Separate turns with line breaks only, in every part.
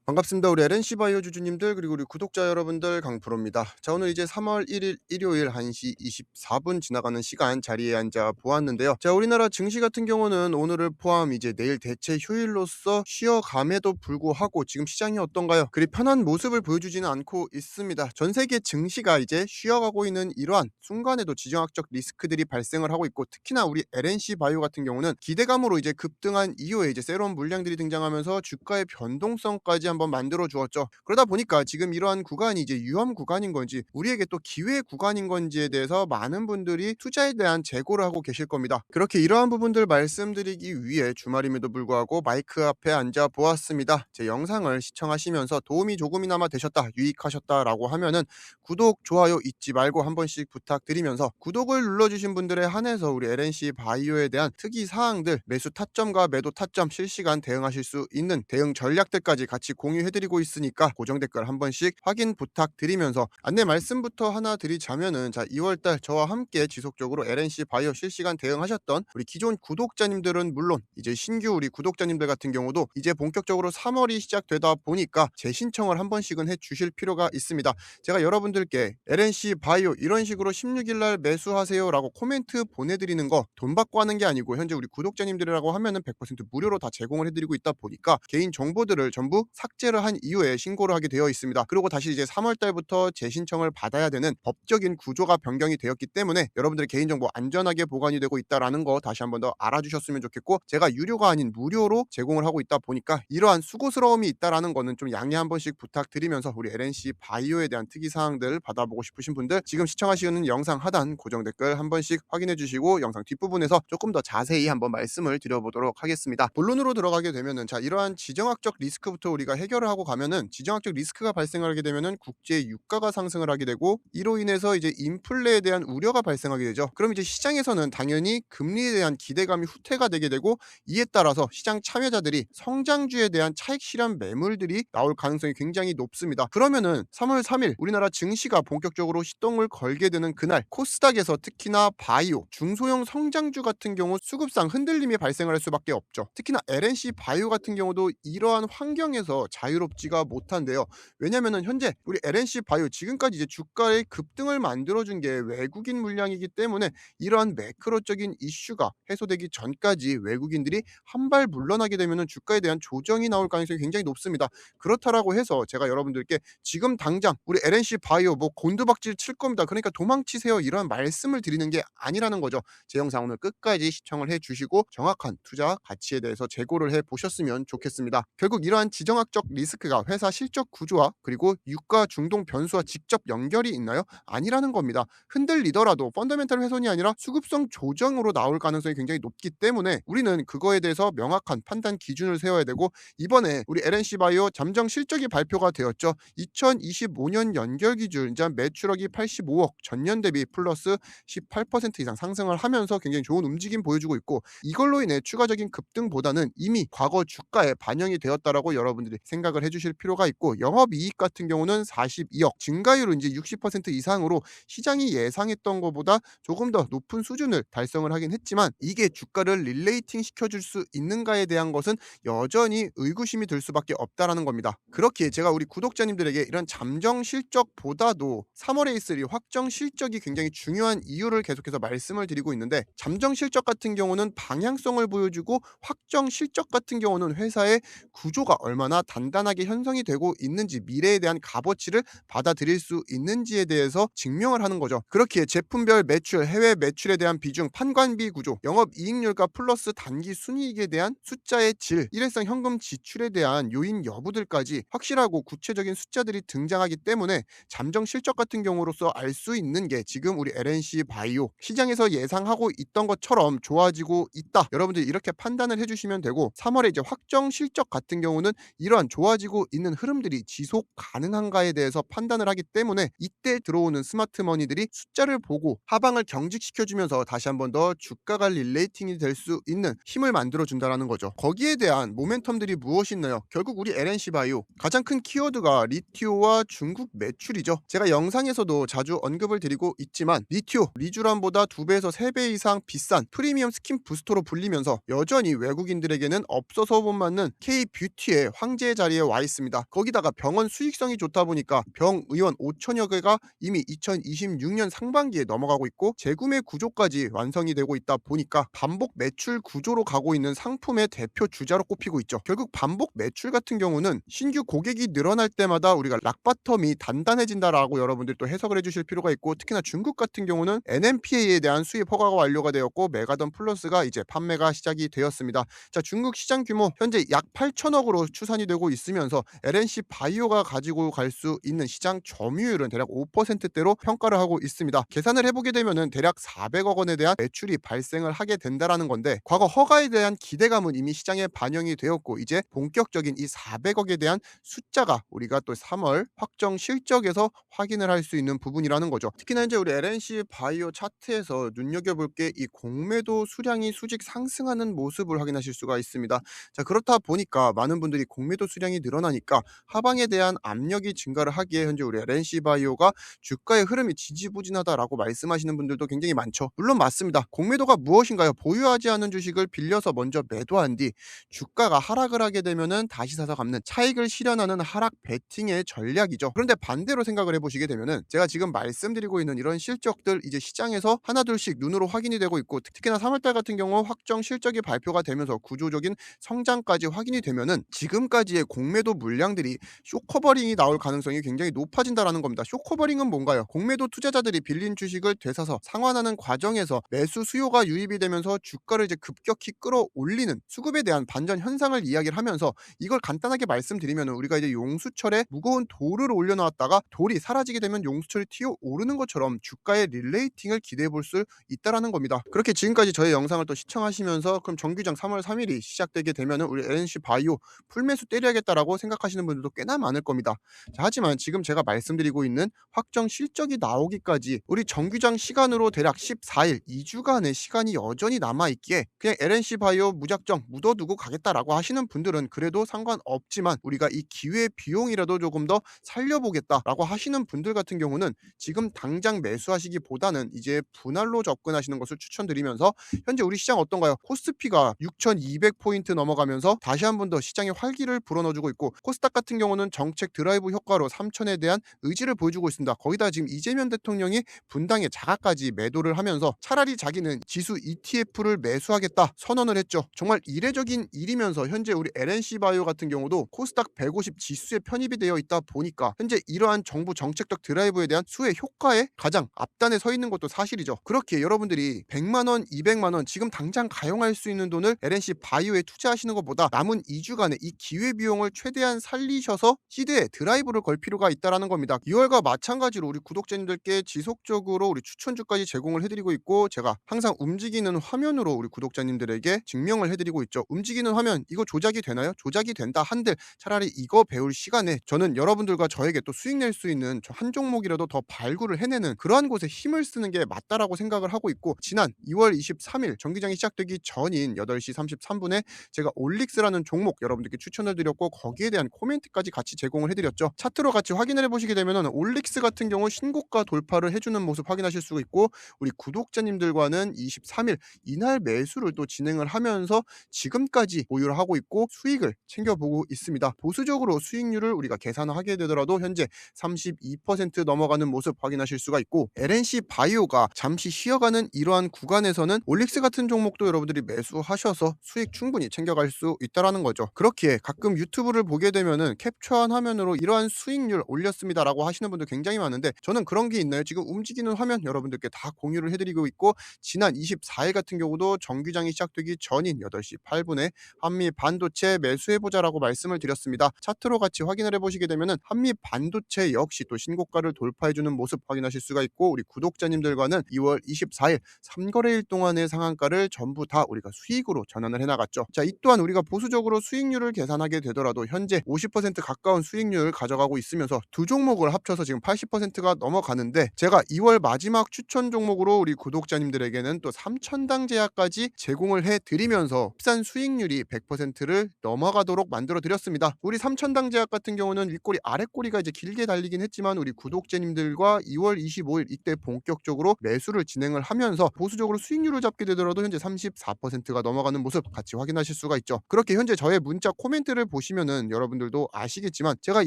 반갑습니다. 우리 LNC 바이오 주주님들 그리고 우리 구독자 여러분들 강프로입니다. 자, 오늘 이제 3월 1일 일요일 1시 24분 지나가는 시간 자리에 앉아 보았는데요. 자, 우리나라 증시 같은 경우는 오늘을 포함 이제 내일 대체 휴일로서 쉬어감에도 불구하고 지금 시장이 어떤가요? 그리 편한 모습을 보여주지는 않고 있습니다. 전 세계 증시가 이제 쉬어가고 있는 이러한 순간에도 지정학적 리스크들이 발생을 하고 있고, 특히나 우리 LNC 바이오 같은 경우는 기대감으로 이제 급등한 이후에 이제 새로운 물량들이 등장하면서 주가의 변동성까지 한번 만들어 주었죠. 그러다 보니까 지금 이러한 구간이 이제 위험 구간인 건지 우리에게 또 기회 구간인 건지에 대해서 많은 분들이 투자에 대한 재고를 하고 계실 겁니다. 그렇게 이러한 부분들 말씀드리기 위해 주말임에도 불구하고 마이크 앞에 앉아 보았습니다. 제 영상을 시청하시면서 도움이 조금이나마 되셨다, 유익하셨다라고 하면은 구독, 좋아요 잊지 말고 한 번씩 부탁드리면서, 구독을 눌러주신 분들에 한해서 우리 LNC 바이오에 대한 특이 사항들, 매수 타점과 매도 타점 실시간 대응하실 수 있는 대응 전략들까지 같이 공유해드리고 있으니까 고정 댓글 한 번씩 확인 부탁드리면서, 안내 말씀부터 하나 드리자면은, 자, 2월달 저와 함께 지속적으로 LNC 바이오 실시간 대응하셨던 우리 기존 구독자님들은 물론 이제 신규 우리 구독자님들 같은 경우도 이제 본격적으로 3월이 시작되다 보니까 재신청을 한 번씩은 해주실 필요가 있습니다. 제가 여러분들께 LNC 바이오 이런 식으로 16일날 매수하세요 라고 코멘트 보내드리는 거 돈 받고 하는 게 아니고, 현재 우리 구독자님들이라고 하면은 100% 무료로 다 제공을 해드리고 있다 보니까 개인 정보들을 전부 삭제를 한 이후에 신고를 하게 되어 있습니다. 그리고 다시 이제 3월달부터 재신청을 받아야 되는 법적인 구조가 변경이 되었기 때문에 여러분들의 개인정보 안전하게 보관이 되고 있다라는 거 다시 한번 더 알아주셨으면 좋겠고, 제가 유료가 아닌 무료로 제공을 하고 있다 보니까 이러한 수고스러움이 있다라는 거는 좀 양해 한 번씩 부탁드리면서, 우리 LNC 바이오에 대한 특이사항들 받아보고 싶으신 분들 지금 시청하시는 영상 하단 고정 댓글 한 번씩 확인해 주시고, 영상 뒷부분에서 조금 더 자세히 한번 말씀을 드려보도록 하겠습니다. 본론으로 들어가게 되면은, 자, 이러한 지정학적 리스크부터 우리가 해결을 하고 가면은, 지정학적 리스크가 발생하게 되면은 국제 유가가 상승을 하게 되고, 이로 인해서 이제 인플레에 대한 우려가 발생하게 되죠. 그럼 이제 시장에서는 당연히 금리에 대한 기대감이 후퇴가 되게 되고, 이에 따라서 시장 참여자들이 성장주에 대한 차익 실현 매물들이 나올 가능성이 굉장히 높습니다. 그러면은 3월 3일 우리나라 증시가 본격적으로 시동을 걸게 되는 그날, 코스닥에서 특히나 바이오, 중소형 성장주 같은 경우 수급상 흔들림이 발생을 할 수밖에 없죠. 특히나 LNC 바이오 같은 경우도 이러한 환경에서 자유롭지가 못한데요. 왜냐면은 현재 우리 LNC 바이오 지금까지 이제 주가의 급등을 만들어준 게 외국인 물량이기 때문에, 이러한 매크로적인 이슈가 해소되기 전까지 외국인들이 한 발 물러나게 되면은 주가에 대한 조정이 나올 가능성이 굉장히 높습니다. 그렇다라고 해서 제가 여러분들께 지금 당장 우리 LNC 바이오 뭐 곤두박질 칠 겁니다, 그러니까 도망치세요, 이런 말씀을 드리는 게 아니라는 거죠. 제 영상 오늘 끝까지 시청을 해주시고 정확한 투자 가치에 대해서 재고를 해보셨으면 좋겠습니다. 결국 이러한 지정학적 리스크가 회사 실적 구조와 그리고 유가 중동 변수와 직접 연결이 있나요? 아니라는 겁니다. 흔들리더라도 펀더멘탈 훼손이 아니라 수급성 조정으로 나올 가능성이 굉장히 높기 때문에 우리는 그거에 대해서 명확한 판단 기준을 세워야 되고, 이번에 우리 LNC 바이오 잠정 실적이 발표가 되었죠. 2025년 연결 기준 매출액이 85억, 전년 대비 플러스 18% 이상 상승을 하면서 굉장히 좋은 움직임 보여주고 있고, 이걸로 인해 추가적인 급등보다는 이미 과거 주가에 반영이 되었다라고 여러분들이 생각을 해주실 필요가 있고, 영업이익 같은 경우는 42억, 증가율은 이제 60% 이상으로 시장이 예상했던 것보다 조금 더 높은 수준을 달성을 하긴 했지만, 이게 주가를 릴레이팅 시켜줄 수 있는가에 대한 것은 여전히 의구심이 들 수밖에 없다라는 겁니다. 그렇기에 제가 우리 구독자님들에게 이런 잠정 실적보다도 3월에 있을 이 확정 실적이 굉장히 중요한 이유를 계속해서 말씀을 드리고 있는데, 잠정 실적 같은 경우는 방향성을 보여주고, 확정 실적 같은 경우는 회사의 구조가 얼마나 단단하게 형성이 되고 있는지, 미래에 대한 값어치를 받아들일 수 있는지에 대해서 증명을 하는 거죠. 그렇기에 제품별 매출, 해외 매출에 대한 비중, 판관비 구조, 영업이익률과 플러스 단기 순이익에 대한 숫자의 질, 일회성 현금 지출에 대한 요인 여부들까지 확실하고 구체적인 숫자들이 등장하기 때문에, 잠정 실적 같은 경우로서 알 수 있는 게 지금 우리 LNC 바이오 시장에서 예상하고 있던 것처럼 좋아지고 있다, 여러분들이 이렇게 판단을 해주시면 되고, 3월에 이제 확정 실적 같은 경우는 이러한 좋아지고 있는 흐름들이 지속 가능한가에 대해서 판단을 하기 때문에, 이때 들어오는 스마트머니들이 숫자를 보고 하방을 경직시켜주면서 다시 한번 더 주가가 릴레이팅이 될 수 있는 힘을 만들어준다라는 거죠. 거기에 대한 모멘텀들이 무엇이 있나요? 결국 우리 LNC 바이오 가장 큰 키워드가 리티오와 중국 매출이죠. 제가 영상에서도 자주 언급을 드리고 있지만, 리티오, 리쥬란보다 2배에서 3배 이상 비싼 프리미엄 스킨 부스터로 불리면서 여전히 외국인들에게는 없어서 못 맞는 K뷰티의 황제 자리에 와 있습니다. 거기다가 병원 수익성이 좋다 보니까 병의원 5천여 개가 이미 2026년 상반기에 넘어가고 있고 재구매 구조까지 완성이 되고 있다 보니까 반복 매출 구조로 가고 있는 상품의 대표 주자로 꼽히고 있죠. 결국 반복 매출 같은 경우는 신규 고객이 늘어날 때마다 우리가 락바텀이 단단해진다라고 여러분들이 또 해석을 해주실 필요가 있고, 특히나 중국 같은 경우는 NMPA에 대한 수입 허가가 완료가 되었고 메가던 플러스가 이제 판매가 시작이 되었습니다. 자, 중국 시장 규모 현재 약 8천억으로 추산이 되고 있으면서 LNC 바이오가 가지고 갈 수 있는 시장 점유율은 대략 5%대로 평가를 하고 있습니다. 계산을 해보게 되면은 대략 400억 원에 대한 매출이 발생을 하게 된다라는 건데, 과거 허가에 대한 기대감은 이미 시장에 반영이 되었고 이제 본격적인 이 400억에 대한 숫자가 우리가 또 3월 확정 실적에서 확인을 할 수 있는 부분이라는 거죠. 특히나 이제 우리 LNC 바이오 차트에서 눈여겨볼 게 이 공매도 수량이 수직 상승하는 모습을 확인하실 수가 있습니다. 자, 그렇다 보니까 많은 분들이 공매도 수량이 늘어나니까 하방에 대한 압력이 증가를 하기에 현재 우리 LNC 바이오가 주가의 흐름이 지지부진하다라고 말씀하시는 분들도 굉장히 많죠. 물론 맞습니다. 공매도가 무엇인가요? 보유하지 않은 주식을 빌려서 먼저 매도한 뒤 주가가 하락을 하게 되면은 다시 사서 갚는 차익을 실현하는 하락 베팅의 전략이죠. 그런데 반대로 생각을 해보시게 되면은 제가 지금 말씀드리고 있는 이런 실적들 이제 시장에서 하나둘씩 눈으로 확인이 되고 있고, 특히나 3월달 같은 경우 확정 실적이 발표가 되면서 구조적인 성장까지 확인이 되면은 지금까지의 공매도 물량들이 쇼커버링이 나올 가능성이 굉장히 높아진다라는 겁니다. 쇼커버링은 뭔가요? 공매도 투자자들이 빌린 주식을 되사서 상환하는 과정에서 매수 수요가 유입이 되면서 주가를 이제 급격히 끌어올리는 수급에 대한 반전 현상을 이야기를 하면서, 이걸 간단하게 말씀드리면 우리가 이제 용수철에 무거운 돌을 올려놓았다가 돌이 사라지게 되면 용수철이 튀어 오르는 것처럼 주가의 릴레이팅을 기대해 볼 수 있다라는 겁니다. 그렇게 지금까지 저의 영상을 또 시청하시면서 그럼 정규장 3월 3일이 시작되게 되면 우리 LNC 바이오 풀매수 때려야겠다라고 생각하시는 분들도 꽤나 많을 겁니다. 자, 하지만 지금 제가 말씀드리고 있는 확정 실적이 나오기까지 우리 정규장 시간으로 대략 14일 2주간의 시간이 여전히 남아있기에 그냥 LNC 바이오 무작정 묻어두고 가겠다라고 하시는 분들은 그래도 상관없지만, 우리가 이 기회 비용이라도 조금 더 살려보겠다라고 하시는 분들 같은 경우는 지금 당장 매수하시기보다는 이제 분할로 접근하시는 것을 추천드리면서, 현재 우리 시장 어떤가요? 코스피가 6200포인트 넘어가면서 다시 한 번 더 시장에 활기를 불어넣어주고 있고, 코스닥 같은 경우는 정책 드라이브 효과로 3000에 대한 의지를 보여주고 있습니다. 거기다 지금 이재명 대통령이 분당에 자가까지 매도를 하면서 차라리 자기는 지수 ETF를 매수하겠다 선언을 했죠. 정말 이례적인 일이면서 현재 우리 LNC 바이오 같은 경우도 코스닥 150 지수에 편입이 되어 있다 보니까 현재 이러한 정부 정책적 드라이브에 대한 수혜 효과에 가장 앞단에 서 있는 것도 사실이죠. 그렇게 여러분들이 100만원, 200만원 지금 당장 가용할 수 있는 돈을 LNC 바이오에 투자하시는 것보다 남은 2주간의 이 기회비용을 최대한 살리셔서 시대에 드라이브를 걸 필요가 있다는 겁니다. 2월과 마찬가지로 우리 구독자님들께 지속적으로 우리 추천주까지 제공을 해드리고 있고, 제가 항상 움직이는 화면으로 우리 구독자님들에게 증명을 해드리고 있죠. 움직이는 화면 이거 조작이 되나요? 조작이 된다 한들 차라리 이거 배울 시간에 저는 여러분들과 저에게 또 수익 낼 수 있는 한 종목이라도 더 발굴을 해내는 그러한 곳에 힘을 쓰는 게 맞다라고 생각을 하고 있고, 지난 2월 23일 정기장이 시작되기 전인 8시 33분에 제가 올릭스라는 종목 여러분들께 추천을 드렸고 거기에 대한 코멘트까지 같이 제공을 해드렸죠. 차트로 같이 확인을 해보시게 되면 올릭스 같은 경우 신고가 돌파를 해주는 모습 확인하실 수 있고, 우리 구독자님들과는 23일 이날 매수를 또 진행을 하면서 지금까지 보유를 하고 있고 수익을 챙겨보고 있습니다. 보수적으로 수익률을 우리가 계산하게 되더라도 현재 32% 넘어가는 모습 확인하실 수가 있고, LNC 바이오가 잠시 쉬어가는 이러한 구간에서는 올릭스 같은 종목도 여러분들이 매수하셔서 수익 충분히 챙겨갈 수 있다라는 거죠. 그렇기에 가끔 유튜브를 보게 되면은 캡처한 화면으로 이러한 수익률 올렸습니다라고 하시는 분들 굉장히 많은데, 저는 그런 게 있나요? 지금 움직이는 화면 여러분들께 다 공유를 해드리고 있고, 지난 24일 같은 경우도 정규장이 시작되기 전인 8시 8분에 한미 반도체 매수해보자라고 말씀을 드렸습니다. 차트로 같이 확인을 해보시게 되면은 한미 반도체 역시 또 신고가를 돌파해주는 모습 확인하실 수가 있고, 우리 구독자님들과는 2월 24일 3거래일 동안의 상한가를 전부 다 우리가 수익으로 전환을 해나갔죠. 자, 이 또한 우리가 보수적으로 수익률을 계산하게 되더라도 현재 50% 가까운 수익률을 가져가고 있으면서 두 종목을 합쳐서 지금 80%가 넘어가는데, 제가 2월 마지막 추천 종목으로 우리 구독자님들에게는 또 3천당 제약까지 제공을 해드리면서 흡산 수익률이 100%를 넘어가도록 만들어 드렸습니다. 우리 3천당 제약 같은 경우는 윗꼬리 아랫꼬리가 이제 길게 달리긴 했지만 우리 구독자님들과 2월 25일 이때 본격적으로 매수를 진행을 하면서 보수적으로 수익률을 잡게 되더라도 현재 34%가 넘어가는 모습 같이 확인하실 수가 있죠. 그렇게 현재 저의 문자 코멘트를 보시 보시면은 여러분들도 아시겠지만 제가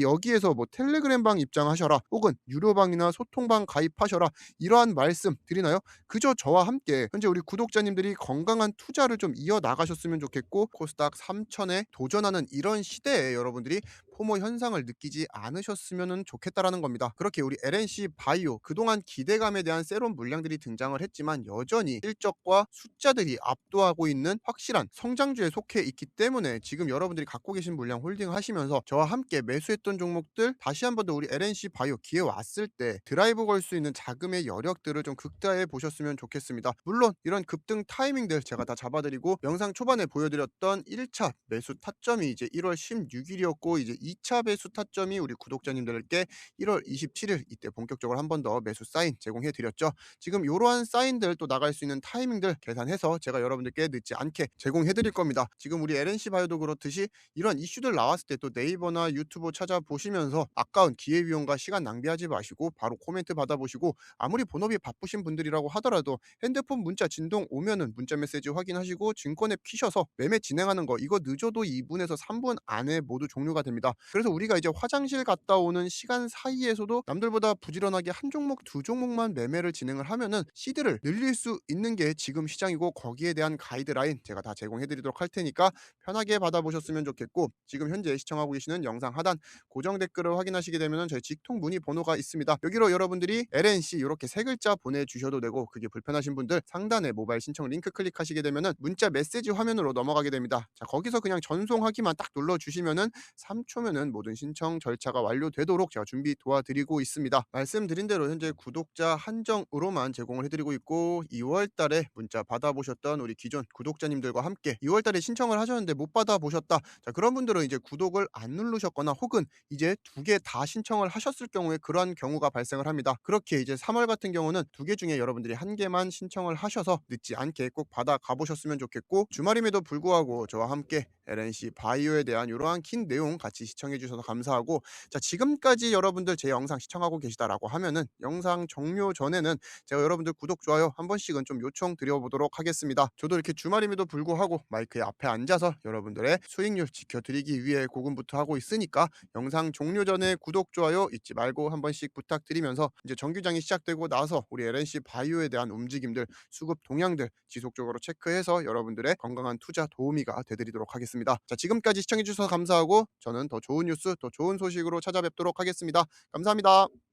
여기에서 뭐 텔레그램방 입장하셔라 혹은 유료방이나 소통방 가입하셔라 이러한 말씀 드리나요? 그저 저와 함께 현재 우리 구독자님들이 건강한 투자를 좀 이어나가셨으면 좋겠고 코스닥 3천에 도전하는 이런 시대에 여러분들이 포모 현상을 느끼지 않으셨으면 좋겠다라는 겁니다. 그렇게 우리 LNC 바이오 그동안 기대감에 대한 새로운 물량들이 등장을 했지만 여전히 실적과 숫자들이 압도하고 있는 확실한 성장주에 속해 있기 때문에 지금 여러분들이 갖고 계신 물량 홀딩하시면서 저와 함께 매수했던 종목들 다시 한 번 더 우리 LNC 바이오 기회 왔을 때 드라이브 걸 수 있는 자금의 여력들을 좀 극대화해 보셨으면 좋겠습니다. 물론 이런 급등 타이밍들 제가 다 잡아드리고 영상 초반에 보여드렸던 1차 매수 타점이 이제 1월 16일이었고 이제 2차 매수 타점이 우리 구독자님들께 1월 27일 이때 본격적으로 한 번 더 매수 사인 제공해 드렸죠. 지금 이러한 사인들 또 나갈 수 있는 타이밍들 계산해서 제가 여러분들께 늦지 않게 제공해 드릴 겁니다. 지금 우리 LNC 바이오도 그렇듯이 이런 이슈들 나왔을 때 또 네이버나 유튜브 찾아보시면서 아까운 기회비용과 시간 낭비하지 마시고 바로 코멘트 받아보시고 아무리 본업이 바쁘신 분들이라고 하더라도 핸드폰 문자 진동 오면은 문자 메시지 확인하시고 증권앱 키셔서 매매 진행하는 거 이거 늦어도 2분에서 3분 안에 모두 종료가 됩니다. 그래서 우리가 이제 화장실 갔다 오는 시간 사이에서도 남들보다 부지런하게 한 종목 두 종목만 매매를 진행을 하면은 시드를 늘릴 수 있는 게 지금 시장이고 거기에 대한 가이드라인 제가 다 제공해 드리도록 할 테니까 편하게 받아보셨으면 좋겠고 지금 현재 시청하고 계시는 영상 하단 고정 댓글을 확인하시게 되면은 저희 직통 문의 번호가 있습니다. 여기로 여러분들이 LNC 이렇게 세 글자 보내주셔도 되고 그게 불편하신 분들 상단에 모바일 신청 링크 클릭하시게 되면은 문자 메시지 화면으로 넘어가게 됩니다. 자 거기서 그냥 전송하기만 딱 눌러주시면은 3초면은 모든 신청 절차가 완료되도록 제가 준비 도와드리고 있습니다. 말씀드린 대로 현재 구독자 한정으로만 제공을 해드리고 있고 2월 달에 문자 받아보셨던 우리 기존 구독자님들과 함께 2월 달에 신청을 하셨는데 못 받아보셨다. 자 그런 분들은 이제 구독을 안 누르셨거나 혹은 이제 두 개 다 신청을 하셨을 경우에 그러한 경우가 발생을 합니다. 그렇게 이제 3월 같은 경우는 두 개 중에 여러분들이 한 개만 신청을 하셔서 늦지 않게 꼭 받아 가보셨으면 좋겠고 주말임에도 불구하고 저와 함께 LNC 바이오에 대한 이러한 긴 내용 같이 시청해 주셔서 감사하고 자 지금까지 여러분들 제 영상 시청하고 계시다라고 하면은 영상 종료 전에는 제가 여러분들 구독 좋아요 한 번씩은 좀 요청 드려보도록 하겠습니다. 저도 이렇게 주말임에도 불구하고 마이크에 앞에 앉아서 여러분들의 수익률 지켜드리기 위해 고군부터 하고 있으니까 영상 종료 전에 구독 좋아요 잊지 말고 한 번씩 부탁드리면서 이제 정규장이 시작되고 나서 우리 LNC 바이오에 대한 움직임들 수급 동향들 지속적으로 체크해서 여러분들의 건강한 투자 도우미가 되드리도록 하겠습니다. 자 지금까지 시청해 주셔서 감사하고 저는 더 좋은 뉴스 더 좋은 소식으로 찾아뵙도록 하겠습니다. 감사합니다.